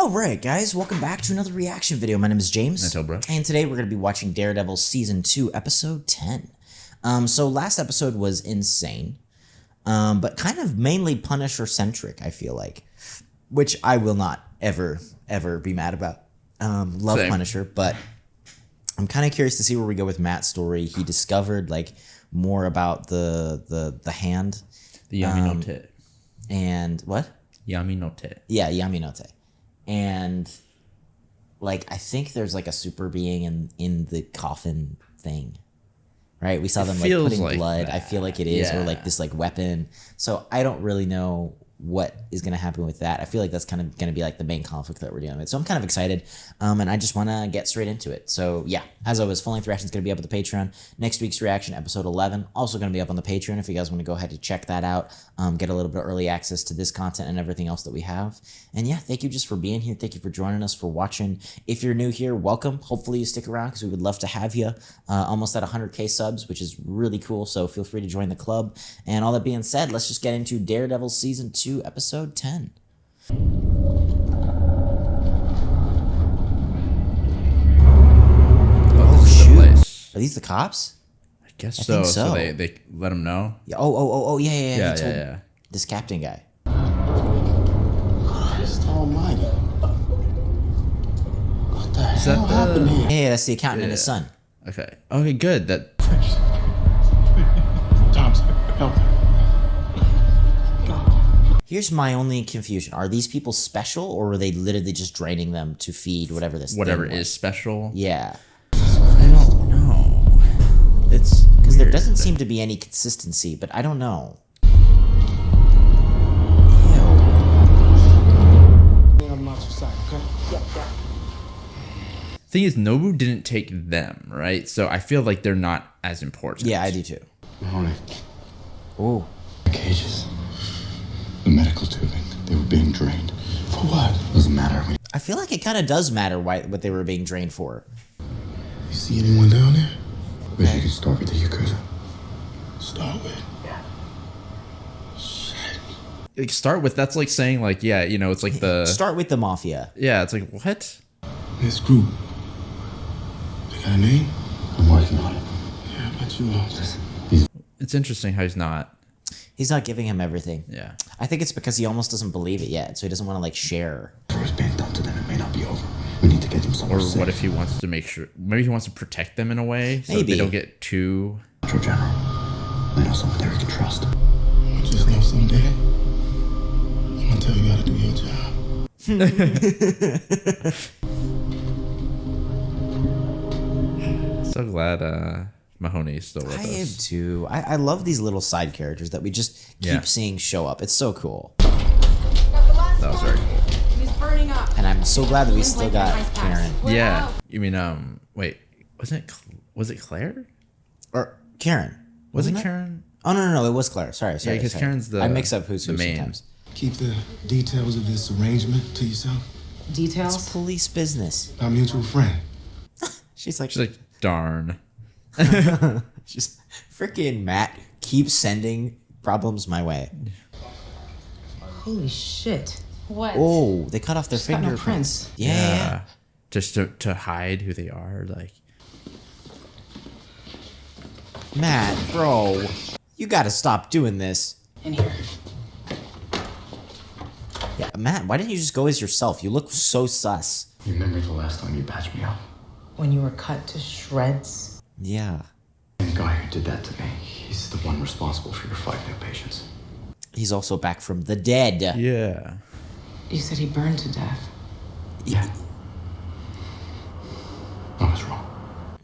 Alright guys, welcome back to another reaction video. My name is James, Ninetailedbrush. and today we're going to be watching Daredevil Season 2, Episode 10. So last episode was insane, but kind of mainly Punisher-centric, I feel like, which I will not ever be mad about. Love Same. Punisher, but I'm kind of curious to see where we go with Matt's story. He discovered like more about the hand. The Yaminote. And what? Yaminote. Yeah, Yaminote. And like I think there's like a super being in the coffin thing. Right? We saw them like putting like blood. that. I feel like it is, or like Yeah. this like weapon. So I don't really know what is going to happen with that. I feel like that's kind of going to be like the main conflict that we're dealing with. So I'm kind of excited, and I just want to get straight into it. So yeah, as always, full-length reaction is going to be up at the Patreon. Next week's reaction, episode 11, also going to be up on the Patreon if you guys want to go ahead and check that out, get a little bit of early access to this content and everything else that we have. And yeah, thank you just for being here. Thank you for joining us, for watching. If you're new here, welcome. Hopefully you stick around because we would love to have you. Almost at 100K subs, which is really cool. So feel free to join the club. And all that being said, let's just get into Daredevil Season 2, Episode 10. Oh, shoot. Are these the cops? I guess I so. think so. So they let him know. Yeah. Oh, yeah. Yeah, He told yeah. This captain guy. Christ almighty. What the that hell happened here? Yeah, that's the accountant and his son. Okay. Okay, good. That Thompson, help. Here's my only confusion. Are these people special, or were they literally just draining them to feed whatever this whatever thing was? is special. Yeah. I don't know. It's Because there doesn't seem to be any consistency, but I don't know. I'm not your side, okay? Thing is, Nobu didn't take them, right? So I feel like they're not as important. Yeah, I do too. Mahoney, Oh. the cages, the medical tubing, they were being drained. For what? Doesn't matter. I feel like it kind of does matter what they were being drained for. You see anyone down there? Wish you could start with the Yakuza. Start with? Yeah. Shit. Like, start with, that's like saying like, yeah, you know, it's like the Start with the mafia. yeah, it's like what? This group, they got a name? I'm working on it. Yeah, I bet you are. Listen, It's interesting how he's not. He's not giving him everything. Yeah. I think it's because he almost doesn't believe it yet, so he doesn't want to like share. whatever's being done to them, it may not be over. We need to get them somewhere Or safe. what if he wants to make sure? Maybe he wants to protect them in a way, so Maybe. they don't get too. Metro General. I know someone there we can trust. Just know someday, I'm gonna tell you how to do your job. So glad Mahoney is still with I us. am too. I love these little side characters that we just keep Yeah. seeing show up. It's so cool. That was very cool. He's burning up. And I'm so glad that we still got Karen. Yeah. You mean wait, was it Claire? Or Karen. Was it Wasn't Karen? Oh, no. It was Claire. Sorry. because sorry. Karen's the- I mix up who's the who main. sometimes. Keep the details of this arrangement to yourself. It's Details. police business. Our mutual friend. She's like, She's like, darn. just freaking Matt keeps sending problems my way. Holy shit. What? Oh, they cut off their She's got no fingerprints. prints. Yeah. Just to hide who they are, like. Matt, bro, you gotta stop doing this. In here. Yeah, Matt, why didn't you just go as yourself? You look so sus. You remember the last time you patched me up? When you were cut to shreds. Yeah. The guy who did that to me, he's the one responsible for your 5 new patients. He's also back from the dead. Yeah. You said he burned to death. Yeah. I was wrong.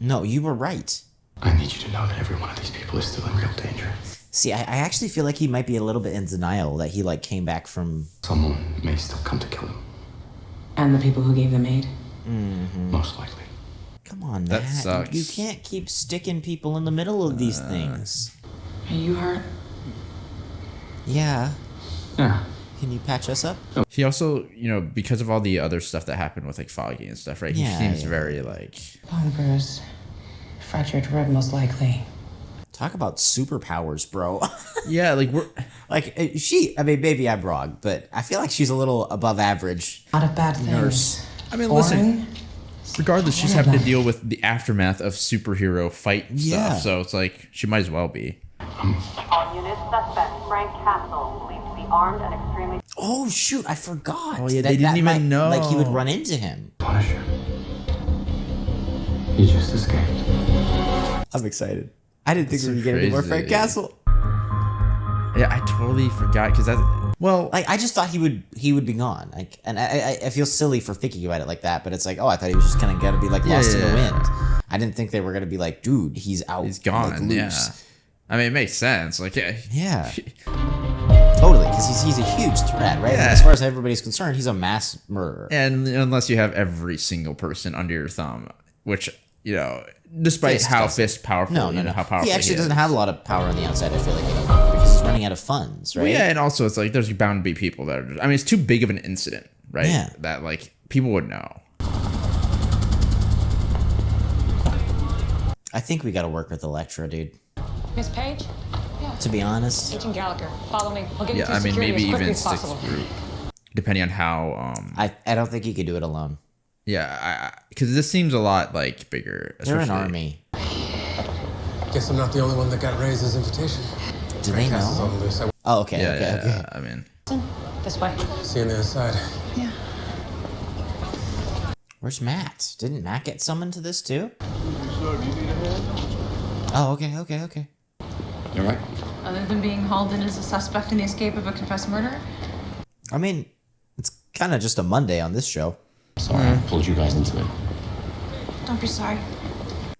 No, you were right. I need you to know that every one of these people is still in real danger. See, I actually feel like he might be a little bit in denial that he like came back from. Someone may still come to kill him. And the people who gave them aid. Most likely. Come on, That Matt. sucks. You can't keep sticking people in the middle of these things. Are you hurt? Yeah. Yeah. Can you patch us up? He also, you know, because of all the other stuff that happened with like Foggy and stuff, right? He Yeah, seems yeah. very like. Bone bruise. Fractured rib, most likely. Talk about superpowers, bro. Yeah, like we're I mean, maybe I'm wrong, but I feel like she's a little above average. Not a bad thing. Nurse. I mean, Foreign? listen, regardless, she's having to deal with the aftermath of superhero fight Yeah. stuff, so it's like she might as well be. All units, suspect Frank Castle, believed to be armed and extremely... Oh shoot, I forgot. Oh, yeah, they didn't even know. Like he would run into him. Punisher. He just escaped. I'm excited. I didn't think That's we would so get any more crazy. Frank Castle. Yeah, I totally forgot because that's Like I just thought he would be gone. Like, and I feel silly for thinking about it like that, but it's like, oh, I thought he was just kind of gonna be like lost in the wind. I didn't think they were gonna be like, dude, he's out. he's gone. Like, loose. Yeah, I mean, it makes sense. Like, Yeah. Totally, because he's a huge threat, right? Yeah. As far as everybody's concerned, he's a mass murderer. and unless you have every single person under your thumb, which despite Fisk how doesn't. Fisk powerful, No. how powerful He actually is. doesn't have a lot of power on the outside. I feel like because he's running out of funds, right? Well, yeah, and also it's like there's bound to be people that are. I mean, it's too big of an incident, right? Yeah. That like people would know. I think we got to work with Elektra, dude. Miss Page? Yeah. To be honest, Agent Gallagher, follow me. We'll get you Yeah, through I mean, security maybe as quickly even as six possible. group, depending on how. I don't think he could do it alone. Yeah, because this seems a lot like bigger. They're an especially- army. Guess I'm not the only one that got Reyes' invitation. Do they Castle's know? on the loose. I Oh, okay, Yeah, okay, yeah, okay. I mean, This way. see you on the other side. Where's Matt? Didn't Matt get summoned to this too? Oh, okay. You alright? Other than being hauled in as a suspect in the escape of a confessed murderer? I mean, it's kind of just a Monday on this show. Sorry, I pulled you guys into it. Don't be sorry.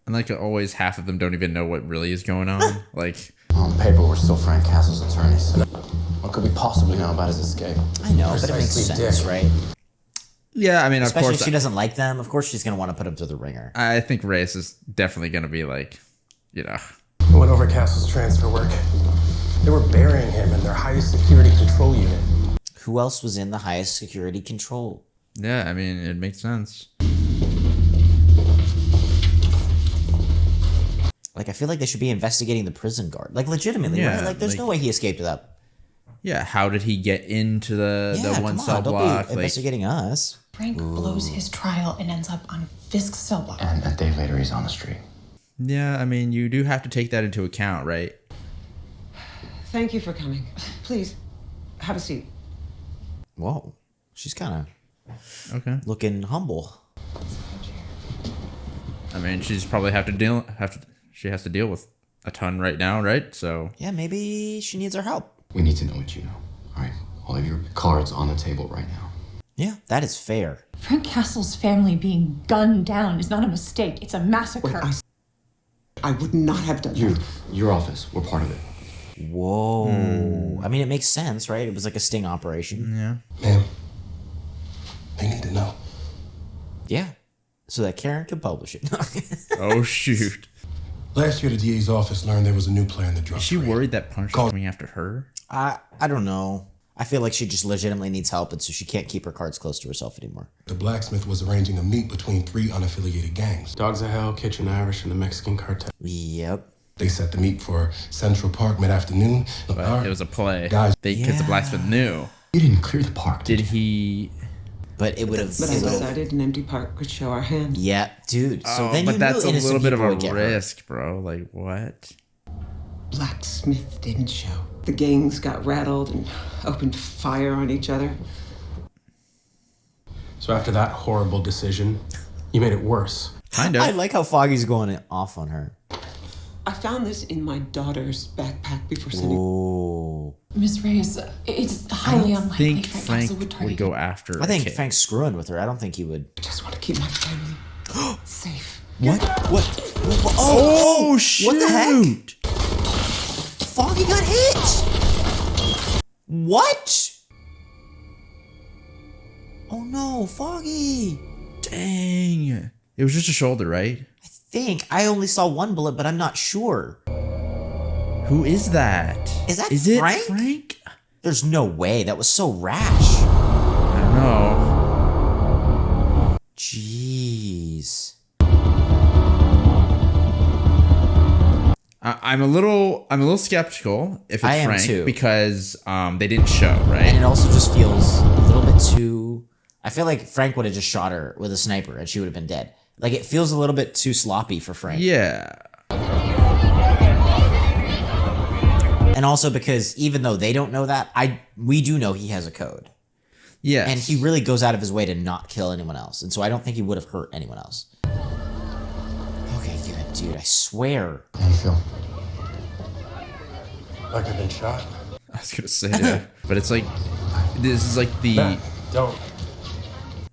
and like always, half of them don't even know what really is going on. Like, On paper, we're still Frank Castle's attorneys. What could we possibly know about his escape? I know, but it makes Precisely, sense, Dick. right? yeah, I mean, of Especially course, if she doesn't like them. Of course, she's gonna want to put him through the ringer. I think Reyes is definitely gonna be like, I went over Castle's transfer work. They were burying him in their highest security control unit. Who else was in the highest security control? yeah, I mean, it makes sense. Like, I feel like they should be investigating the prison guard. Like, legitimately, Yeah, right? Like, there's no way he escaped without. Yeah, how did he get into the one come cell on, don't block? be investigating us. Frank blows his trial and ends up on Fisk's cell block. And a day later, he's on the street. Yeah, I mean, you do have to take that into account, right? Thank you for coming. Please, have a seat. Whoa, she's kind Okay. of looking humble. I mean, she's probably she has to deal with a ton right now, right? So Yeah, maybe she needs our help. We need to know what you know. Alright? All of your cards on the table right now. Yeah, that is fair. Frank Castle's family being gunned down is not a mistake. It's a massacre. I would not have done that. Your office, we're part of it. Whoa. I mean, it makes sense, right? It was like a sting operation. yeah. Ma'am, they need to know. Yeah. So that Karen could publish it. Oh shoot. Last year, the DA's office learned there was a new plan in the drug Is she trade. worried that Punisher's coming after her? I don't know. I feel like she just legitimately needs help, and so she can't keep her cards close to herself anymore. The blacksmith was arranging a meet between 3 unaffiliated gangs. Dogs of Hell, Kitchen Irish, and the Mexican Cartel. Yep. They set the meet for Central Park mid-afternoon. But it was a play. Guys. Because the blacksmith knew. You didn't clear the park, Did he? But it would have. But I decided an empty park could show our hand. Yeah, dude. So Oh, then but you that's knew a innocent little bit of people a would get hurt. risk, bro. Like what? Blacksmith didn't show. The gangs got rattled and opened fire on each other. So after that horrible decision, you made it worse. Kind of. I like how Foggy's going off on her. I found this in my daughter's backpack before sending. Oh. Miss Reyes, it's highly I unlikely think Frank Frank Castle would would target go you. after. I think a kid. Frank's screwing with her. I don't think he would. I just want to keep my family safe. What? Oh shoot! What the heck? Foggy got hit! What? Oh no, Foggy! Dang! It was just a shoulder, right? I only saw one bullet, but I'm not sure. Who is that? Is that Is it Frank? Frank? There's no way. That was so rash. I don't know. Jeez. I'm a little skeptical if it's I am Frank too. because they didn't show, right? And it also just feels a little bit too. I feel like Frank would have just shot her with a sniper and she would have been dead. Like it feels a little bit too sloppy for Frank. Yeah. And also because even though they don't know that, we do know he has a code. Yeah. And he really goes out of his way to not kill anyone else. And so I don't think he would have hurt anyone else. Okay, good, dude. I swear. How you feel? Like I've been shot. I was gonna say that, but it's like this is like the Matt, don't.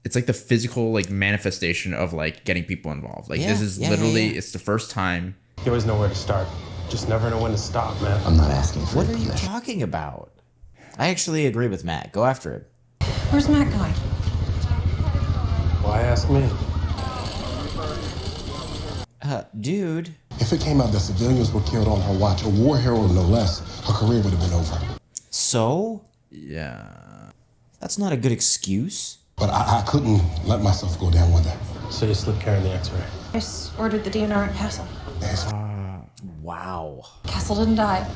it's like the physical like manifestation of like getting people involved. Like Yeah, this is yeah, literally yeah. it's the first time. You always know where to start. Just never know when to stop, man. I'm not asking for What your are you permission. talking about? I actually agree with Matt. Go after him. Where's Matt going? Why ask me? Dude. If it came out that civilians were killed on her watch, a war hero no less, her career would have been over. So? Yeah. That's not a good excuse. But I couldn't let myself go down with that. So you slipped carrying the X-ray. I just ordered the DNR at Castle. Wow. Castle didn't die.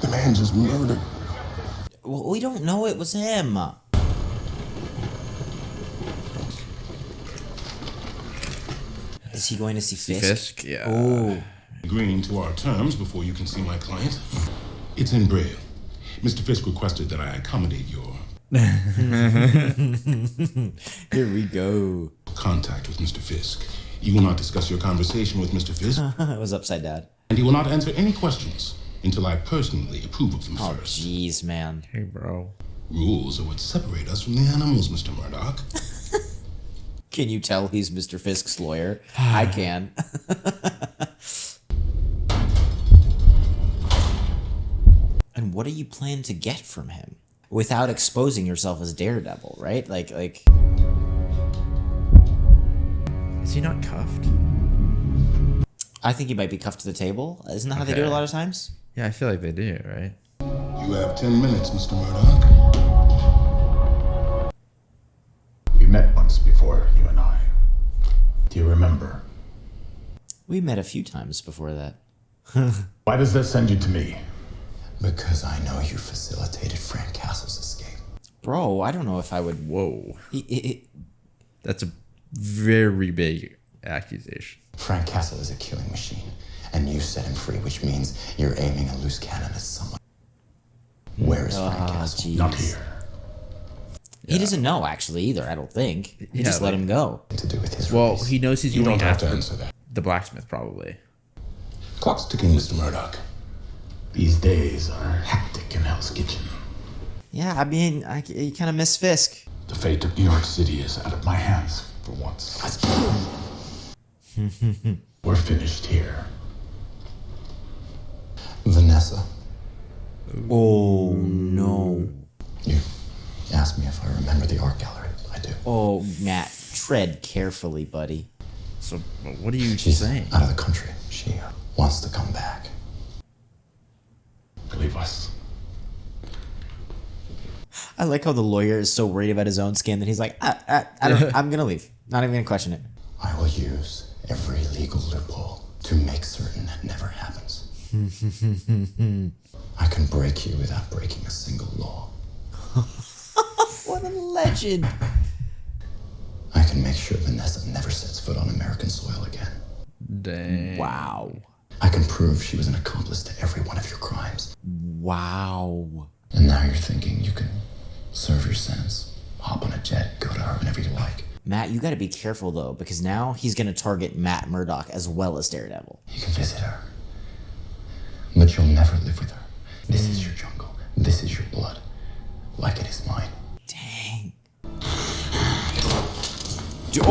The man just murdered. Well, we don't know it was him. Is he going to see Fisk? Fisk, yeah. Oh. Agreeing to our terms before you can see my client. It's in Braille. Mr. Fisk requested that I accommodate your Here we go. contact with Mr. Fisk. You will not discuss your conversation with Mr. Fisk, It was upside down. and he will not answer any questions until I personally approve of them Oh, first. jeez, man. Hey, bro. Rules are what separate us from the animals, Mr. Murdoch. Can you tell he's Mr. Fisk's lawyer? I can. And what do you plan to get from him? Without exposing yourself as Daredevil, right? Like... Is he not cuffed? I think he might be cuffed to the table. Isn't that how they do it a lot of times? Yeah, I feel like they do, right? You have 10 minutes, Mr. Murdoch. We met once before, you and I. Do you remember? We met a few times before that. Why does that send you to me? Because I know you facilitated Frank Castle's escape. Bro, I don't know if I would... Whoa. That's a very big accusation. Frank Castle is a killing machine, and you set him free, which means you're aiming a loose cannon at someone. Where is Frank Castle? Geez. Not here. He doesn't know, actually, either, I don't think. He just let him go. To do with his Well, release. he knows he's You going don't have to after answer that. the blacksmith, probably. Clock's ticking, Mr. Murdoch. These days are hectic in Hell's Kitchen. Yeah, I mean, you kind of miss Fisk. The fate of New York City is out of my hands for once. We're finished here. Vanessa, Oh, no. you asked me if I remember the art gallery. I do. Oh, Matt, tread carefully, buddy. So, what are you She's saying? out of the country. She wants to come back. Believe us. I like how the lawyer is so worried about his own skin that he's like, I'm gonna leave. Not even gonna question it. I will use every legal loophole to make certain that never happens. I can break you without breaking a single law. What a legend. I can make sure Vanessa never sets foot on American soil again. Dang. Wow. I can prove she was an accomplice to every one of your crimes. Wow. And now you're thinking you can serve your sentence, hop on a jet, go to her whenever you like. Matt, you gotta be careful, though, because now he's gonna target Matt Murdock as well as Daredevil. You can visit her, but you'll never live with her. This is your jungle. This is your blood, like it is mine. Dang. Dude.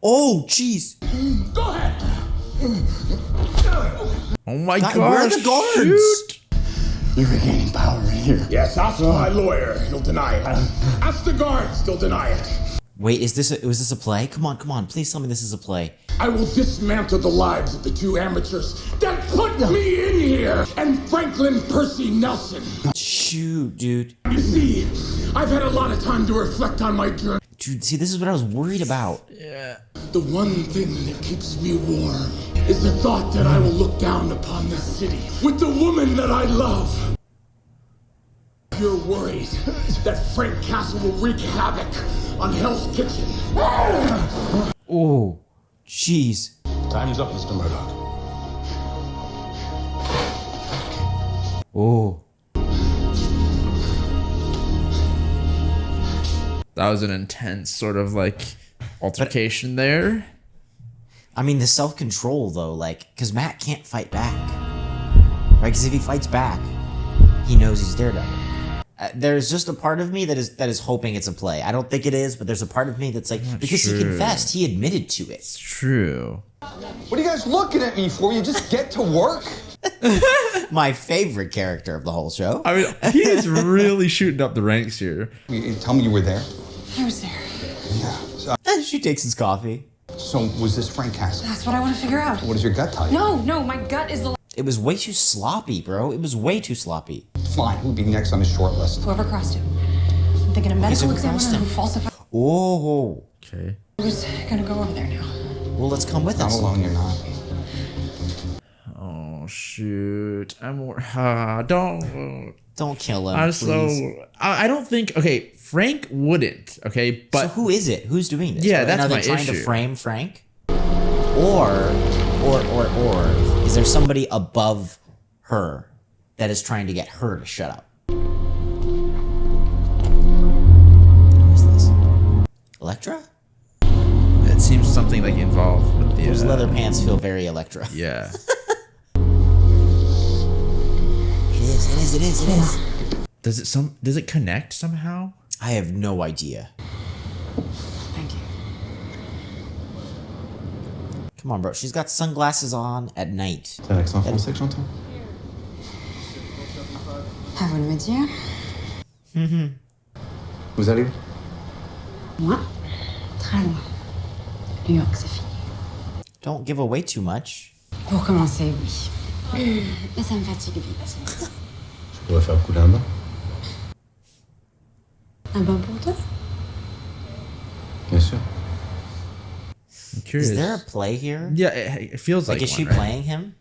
Oh, jeez. Go ahead! Oh my God, gosh. where are the guards? Shoot. You're regaining power in here. Yes, ask my lawyer. He'll deny it. Ask the guards. They'll deny it. Wait, was this a play? Come on. Please tell me this is a play. I will dismantle the lives of the two amateurs that put me in here and Franklin Percy Nelson. Shoot, dude. You see, I've had a lot of time to reflect on my journey. Dude, see, this is what I was worried about. Yeah. The one thing that keeps me warm is the thought that I will look down upon this city with the woman that I love. You're worried that Frank Castle will wreak havoc on Hell's Kitchen. Oh, jeez. Time's up, Mr. Murdoch. Oh. That was an intense sort of like altercation there. I mean, the self-control though, like, because Matt can't fight back, right? Because if he fights back, he knows he's Daredevil. There's just a part of me that is hoping it's a play. I don't think it is, but there's a part of me that's like, because he confessed, he admitted to it. It's true. What are you guys looking at me for? You just get to work? My favorite character of the whole show. I mean, he is really shooting up the ranks here. Tell me you were there. I was there. Yeah. She takes his coffee. So was this Frank Castle? That's what I want to figure out. What does your gut tell you? No, my gut is the... It was way too sloppy, bro. It was way too sloppy. Fine, who'll be next on his short list? Whoever crossed him. I'm thinking a medical examiner who falsified... Oh. Okay. I was gonna go over there now. Well, let's come with Not us. alone, you're not. Oh shoot! Don't kill him. I'm please. so. I don't think. Okay, Frank wouldn't. Okay, but so who is it? Who's doing this? Yeah, And that's are they my trying issue. to frame Frank? Or is there somebody above her that is trying to get her to shut up? Who is this? Elektra? It seems something like involved with the. Those leather pants feel very Elektra. Yeah. It is. Does it connect somehow? I have no idea. Thank you. Come on, bro. She's got sunglasses on at night. T'as l'accent français que j'entends? À vous de me dire. Vous allez où? Moi, très loin. New York, c'est fini. Don't give away too much. Pour commencer, oui. Mais ça me fatigue vite. Je pourrais faire couler un bain. Un bain pour deux? Bien sûr. I'm curious. Is there a play here? Yeah, it feels like is she one, right? playing him?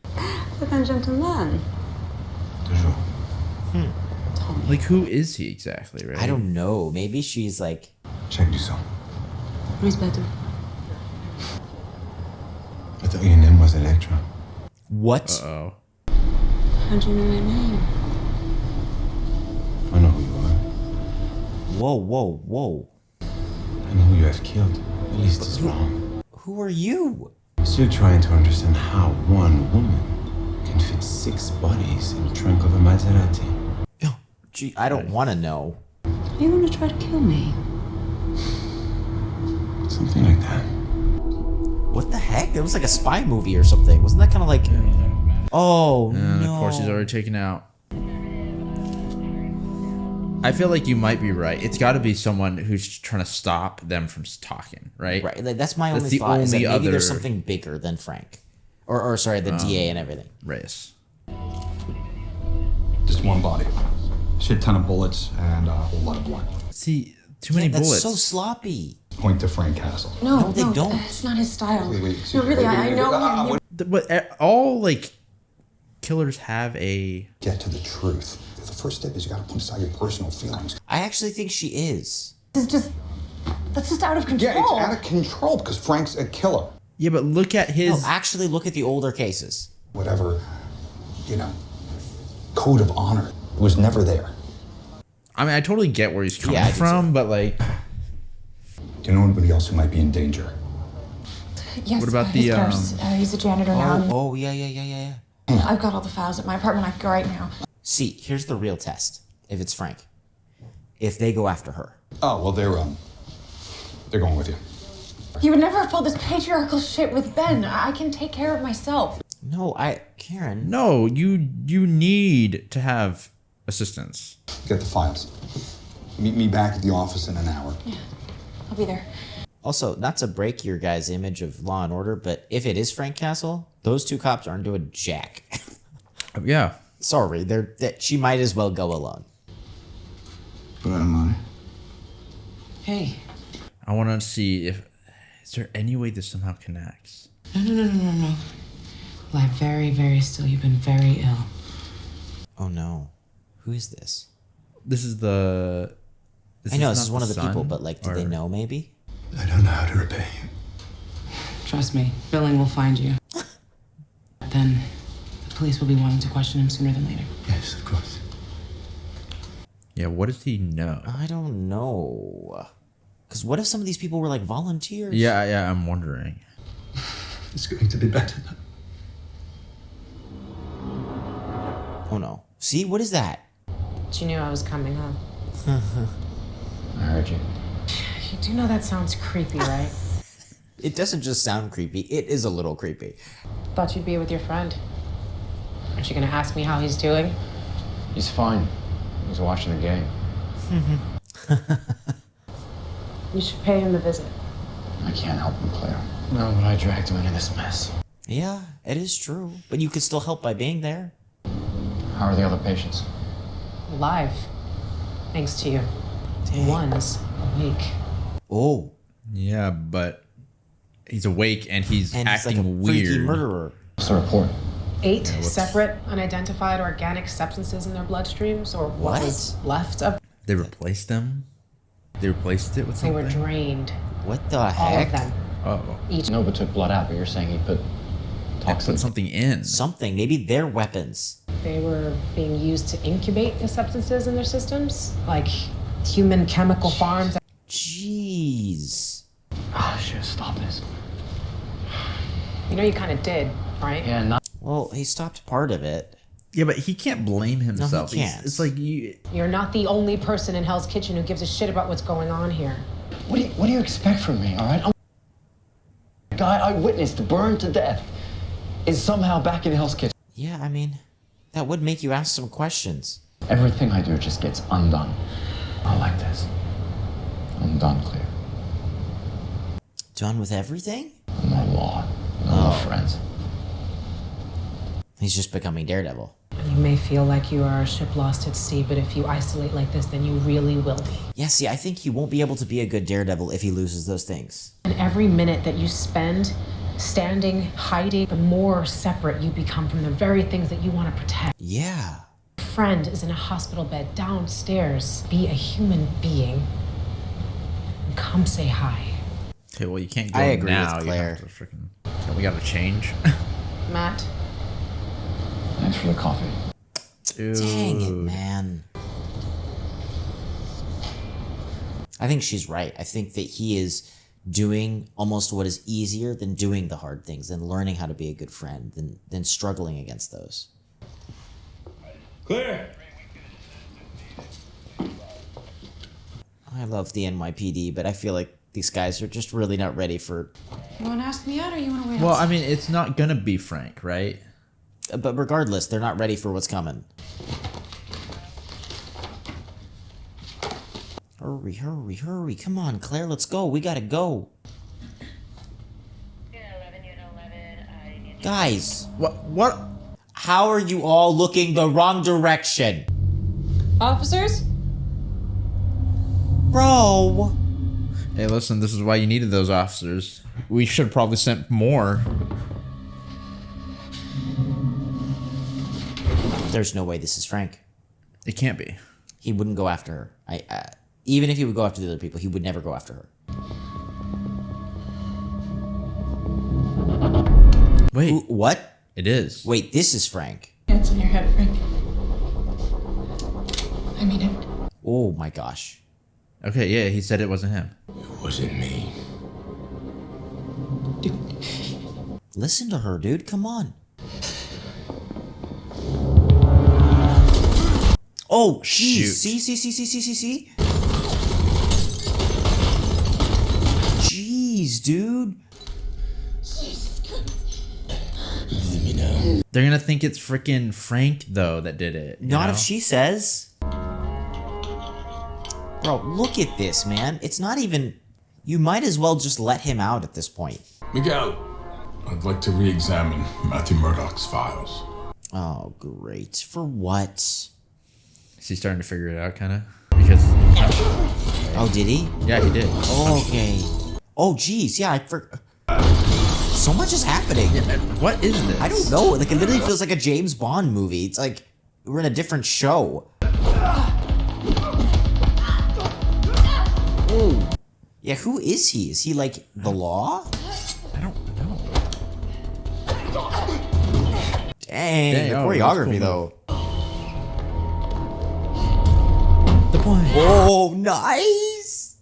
C'est un gentleman. Toujours. Like, who is he exactly, right? I don't know. Maybe she's like... Check du sang. Miss Bateau. I thought your name was Elektra. What? Uh-oh. How'd you know my name? I know who you are. Whoa. I know who you have killed. At least it's wrong. Who are you? I'm still trying to understand how one woman can fit 6 bodies in the trunk of a Maserati. Gee, I don't want to know. You want to try to kill me? Something like that. What the heck? It was like a spy movie or something. Wasn't that kind of like... Oh, no. Of course, he's already taken out. I feel like you might be right. It's got to be someone who's trying to stop them from talking, right? Right. Like, that's my That's only the thought. Is that only maybe other- there's something bigger than Frank. Or sorry, the DA and everything. Reyes. Just one body. Shit ton of bullets and a whole lot of blood. See, too many That's bullets. so sloppy. Point to Frank Castle. No, they don't. It's not his style. Wait, No, really, I know him. But all, like, killers have a... Get to the truth. The first step is you gotta put aside your personal feelings. I actually think she is. This is just... That's just out of control. Yeah, it's out of control because Frank's a killer. Yeah, but look at his... No, actually look at the older cases. Whatever, code of honor was never there. I mean, I totally get where he's coming Yeah, I do from, but, like... Do you know anybody else who might be in danger? Yes, What about his the, nurse. He's a janitor now. Oh, yeah. I've got all the files at my apartment. I can go right now. See, here's the real test. If it's Frank. If they go after her. Oh, well, they're going with you. You would never have pulled this patriarchal shit with Ben. I can take care of myself. No, Karen. No, you need to have assistance. Get the files. Meet me back at the office in an hour. Yeah, I'll be there. Also, not to break your guys' image of Law and Order, but if it is Frank Castle, those 2 cops aren't doing jack. Yeah. Sorry, she might as well go alone. But am I? Hey. I want to see if... Is there any way this somehow connects? No. Lie very, very still. You've been very ill. Oh no. Who is this? This is the... I know, this is not one of the people, son, but like, do they or- know maybe? I don't know how to repay you. Trust me, billing will find you. Then the police will be wanting to question him sooner than later. Yes, of course. Yeah, what does he know? I don't know. Because what if some of these people were like volunteers? Yeah, I'm wondering. It's going to be better now. Oh no. See, what is that? But you knew I was coming, huh? I heard you. You do know that sounds creepy, right? It doesn't just sound creepy, it is a little creepy. Thought you'd be with your friend. Aren't you gonna ask me how he's doing? He's fine. He's watching the game. You should pay him a visit. I can't help him, Claire. No, but I dragged him into this mess. Yeah, it is true. But you could still help by being there. How are the other patients? Alive. Thanks to you. One's awake. Oh. Yeah, but he's awake and he's acting like a freaky weird. murderer. What's the report? 8 separate unidentified organic substances in their bloodstreams, or what was left of. They replaced them? They replaced it with They something? were drained. What the All heck? of them. Oh. Each. Nova took blood out, but you're saying he put toxin. Put something in. Something. Maybe they're weapons. They were being used to incubate the substances in their systems, like human chemical farms. Jeez. Oh, shit, stop this. You know you kind of did, right? Yeah, not. Well, he stopped part of it. Yeah, but he can't blame himself. can't. It's like you... You're not the only person in Hell's Kitchen who gives a shit about what's going on here. What do you expect from me, all right? I'm a guy I witnessed burned to death is somehow back in Hell's Kitchen. Yeah, I mean, that would make you ask some questions. Everything I do just gets undone. I like this. I'm done, Claire. Done with everything? No law. No more friends. He's just becoming Daredevil. You may feel like you are a ship lost at sea, but if you isolate like this, then you really will be. Yeah, see, I think he won't be able to be a good Daredevil if he loses those things. And every minute that you spend standing, hiding, the more separate you become from the very things that you want to protect. Yeah. Your friend is in a hospital bed downstairs. Be a human being. And come say hi. Okay, well, you can't go I agree now. with You Claire. have to freaking... We gotta change. Matt? Thanks for the coffee. Dude. Dang it, man. I think she's right. I think that he is doing almost what is easier than doing the hard things, than learning how to be a good friend, than struggling against those. Claire! I love the NYPD, but I feel like these guys are just really not ready for... You want to ask me out or you want to wait? Well, I mean, it's not gonna be Frank, right? But regardless, they're not ready for what's coming. Hurry, hurry, hurry. Come on, Claire, let's go. We gotta go. Guys. What? How are you all looking the wrong direction? Officers? Bro. Hey, listen, this is why you needed those officers. We should have probably sent more. There's no way this is Frank. It can't be. He wouldn't go after her. Even if he would go after the other people, he would never go after her. Wait. What? It is. Wait, this is Frank. Hands on your head, Frank. I mean it. Oh my gosh. Okay, yeah, he said it wasn't him. It wasn't me. Listen to her, dude. Come on. Oh, jeez. See? Jeez, dude. They're gonna think it's freaking Frank, though, that did it. you Not know? if she says. Bro, look at this, man. It's not even... You might as well just let him out at this point. Miguel, I'd like to re-examine Matthew Murdoch's files. Oh, great. For what? Is he starting to figure it out, kind of? Because... Oh, did he? Yeah, he did. Okay. Oh, geez. Yeah, I forgot. so much is happening. What is this? I don't know. Like, it literally feels like a James Bond movie. It's like we're in a different show. Ooh. Yeah, who is he? Is he like the law? I don't know. Dang, the choreography though. The point. Oh, nice.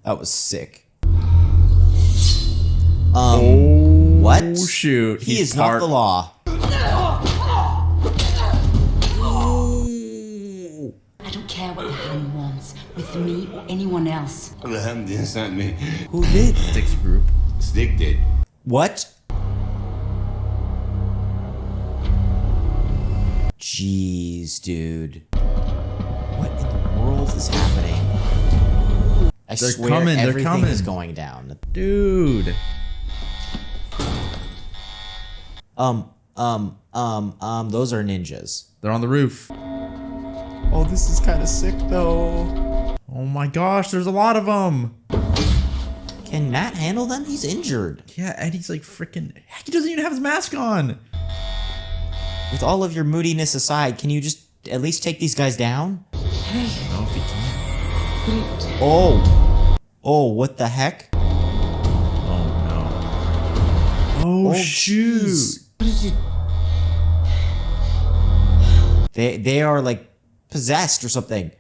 That was sick. What? Oh shoot! He is not the law. I don't care what the hand wants, with me or anyone else. The hand didn't send me. Who did? Stick's group. Stick did. What? Jeez, dude. What in the world is happening? I swear everything is going down. Dude. Those are ninjas. They're on the roof. Oh, this is kind of sick though. Oh my gosh, there's a lot of them. Can Matt handle them? He's injured. Yeah, and he's like freaking. He doesn't even have his mask on. With all of your moodiness aside, can you just at least take these guys down? I don't know if he can. Oh. Oh, what the heck? Oh no. Oh shoot. Geez. What did you... They are like possessed or something.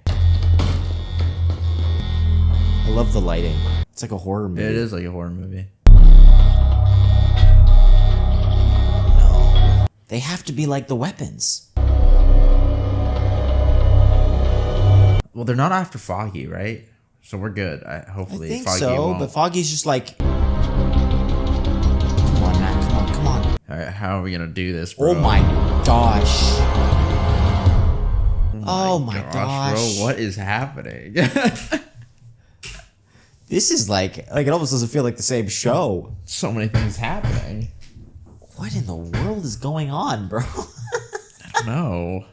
I love the lighting. It's like a horror movie. It is like a horror movie. No. They have to be like the weapons. Well, they're not after Foggy, right? So we're good. Hopefully, I think Foggy so, won't. but Foggy's just like, come on, Matt, come on. All right, how are we gonna do this, bro? Oh my gosh. Oh my gosh. Bro, what is happening? This is like it almost doesn't feel like the same show. So many things happening. What in the world is going on, bro? I don't know.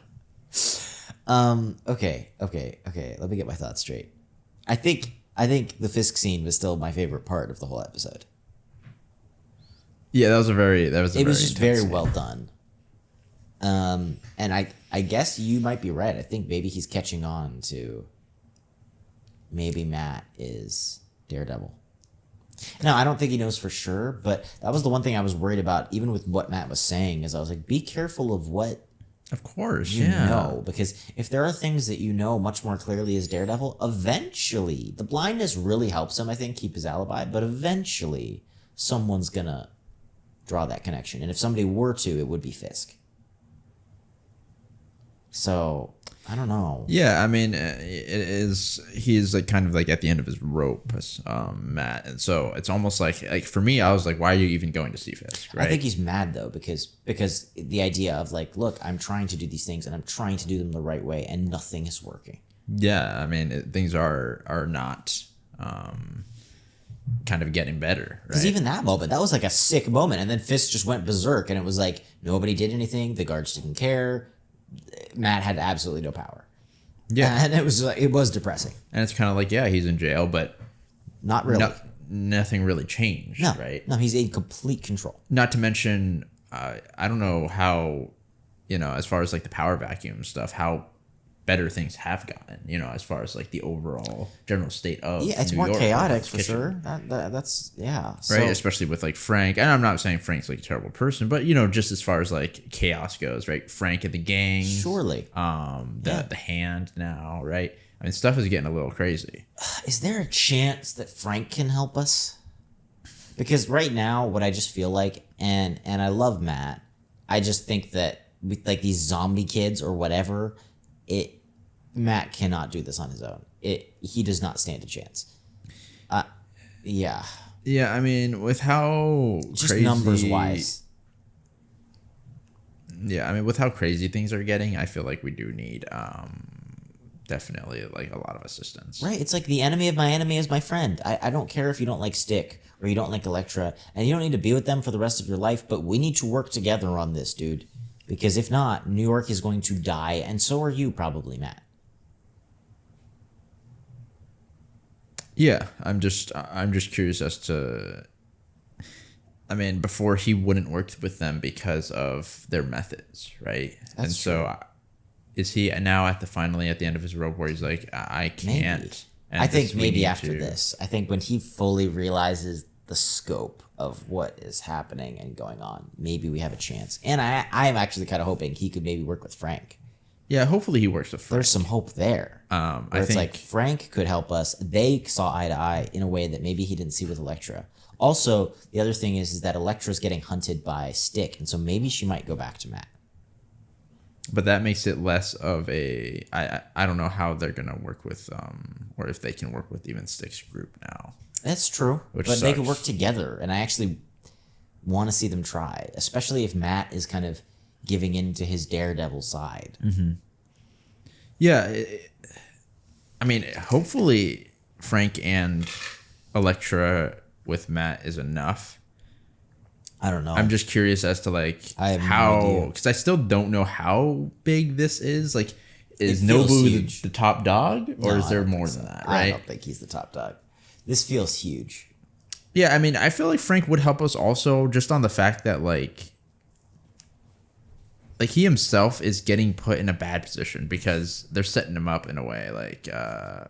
Okay. Let me get my thoughts straight. I think the Fisk scene was still my favorite part of the whole episode. Yeah, it was just very well done. And I guess you might be right. I think maybe he's catching on to maybe Matt is Daredevil. Now, I don't think he knows for sure, but that was the one thing I was worried about, even with what Matt was saying, is I was like, be careful of what of course, you know, because if there are things that you know much more clearly as Daredevil, eventually, the blindness really helps him, I think, keep his alibi, but eventually someone's gonna draw that connection. And if somebody were to, it would be Fisk. So, I don't know. Yeah, I mean, he's like kind of like at the end of his rope, Matt. And so it's almost like for me, I was like, why are you even going to see Fisk, right? I think he's mad though, because the idea of like, look, I'm trying to do these things and I'm trying to do them the right way and nothing is working. Yeah, I mean, things are not kind of getting better, right? Because even that moment, that was like a sick moment. And then Fisk just went berserk and it was like, nobody did anything. The guards didn't care. Matt had absolutely no power. Yeah. And it was depressing. And it's kind of like, yeah, he's in jail, but not really. Nothing really changed, right? No, he's in complete control. Not to mention, I don't know how, as far as like the power vacuum stuff, how better things have gotten, as far as like the overall general state of it's New more York, chaotic for sure. That's yeah. Right, So, especially with like Frank. And I'm not saying Frank's like a terrible person, but just as far as like chaos goes, right? Frank and the gang, surely. The hand now, right? I mean, stuff is getting a little crazy. Is there a chance that Frank can help us? Because right now, what I just feel like, and I love Matt, I just think that with like these zombie kids or whatever, Matt cannot do this on his own. He does not stand a chance. Yeah. Yeah, I mean, with how just crazy, numbers wise. Yeah, I mean, with how crazy things are getting, I feel like we do need definitely like a lot of assistance. Right. It's like the enemy of my enemy is my friend. I don't care if you don't like Stick or you don't like Elektra, and you don't need to be with them for the rest of your life, but we need to work together on this, dude. Because if not, New York is going to die, and so are you probably, Matt. Yeah, I'm just curious as to. I mean, before he wouldn't work with them because of their methods, right? That's and so, true. Is he now at the end of his rope where he's like, I can't? Maybe. And I think we maybe need after to- this. I think when he fully realizes the scope of what is happening and going on, maybe we have a chance. And I'm actually kind of hoping he could maybe work with Frank. Yeah, hopefully he works with Frank. There's some hope there. I Where it's think like Frank could help us. They saw eye to eye in a way that maybe he didn't see with Elektra. Also, the other thing is that Elektra's getting hunted by Stick, and so maybe she might go back to Matt. But that makes it less of a. I don't know how they're gonna work with or if they can work with even Stick's group now. That's true, Which but they could sucks. work together, and I actually want to see them try, especially if Matt is kind of giving in to his Daredevil side. Mm-hmm. Yeah, I mean, hopefully Frank and Elektra with Matt is enough. I don't know. I'm just curious as to like I have no how, idea. because I still don't know how big this is. Like, is It feels Nobu huge. the top dog, or No, is I there don't more think than so. that? I Right? don't think he's the top dog. This feels huge. Yeah, I mean, I feel like Frank would help us also just on the fact that like he himself is getting put in a bad position because they're setting him up in a way like To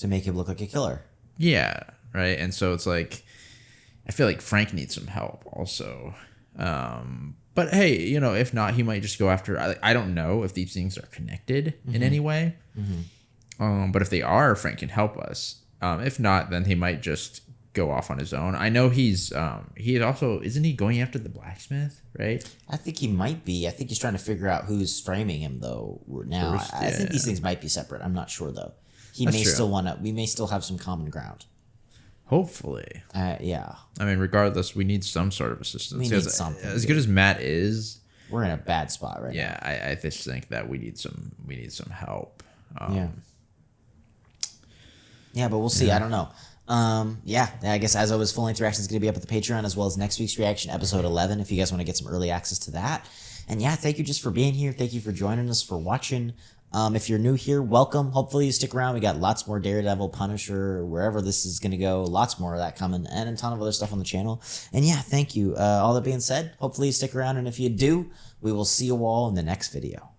make him look like a killer. yeah, right. And so it's like I feel like Frank needs some help also. But hey, you know, if not, he might just go after. I don't know if these things are connected in any way. But if they are, Frank can help us. If not, then he might just go off on his own. I know he is also, isn't he going after the blacksmith, right? I think he might be. I think he's trying to figure out who's framing him though. Now, First, I think yeah. these things might be separate. I'm not sure though. He That's may true. still want to. We may still have some common ground. Hopefully. Yeah. I mean, regardless, we need some sort of assistance. We need Because something, as good as Matt is, We're in a bad spot right yeah, I just think that we need some help. Yeah. Yeah, but we'll see. I don't know. Yeah, I guess as always, full-length reaction is going to be up at the Patreon as well as next week's reaction, episode 11, if you guys want to get some early access to that. And yeah, thank you just for being here. Thank you for joining us, for watching. If you're new here, welcome. Hopefully you stick around. We got lots more Daredevil, Punisher, wherever this is going to go. Lots more of that coming and a ton of other stuff on the channel. And yeah, thank you. All that being said, hopefully you stick around. And if you do, we will see you all in the next video.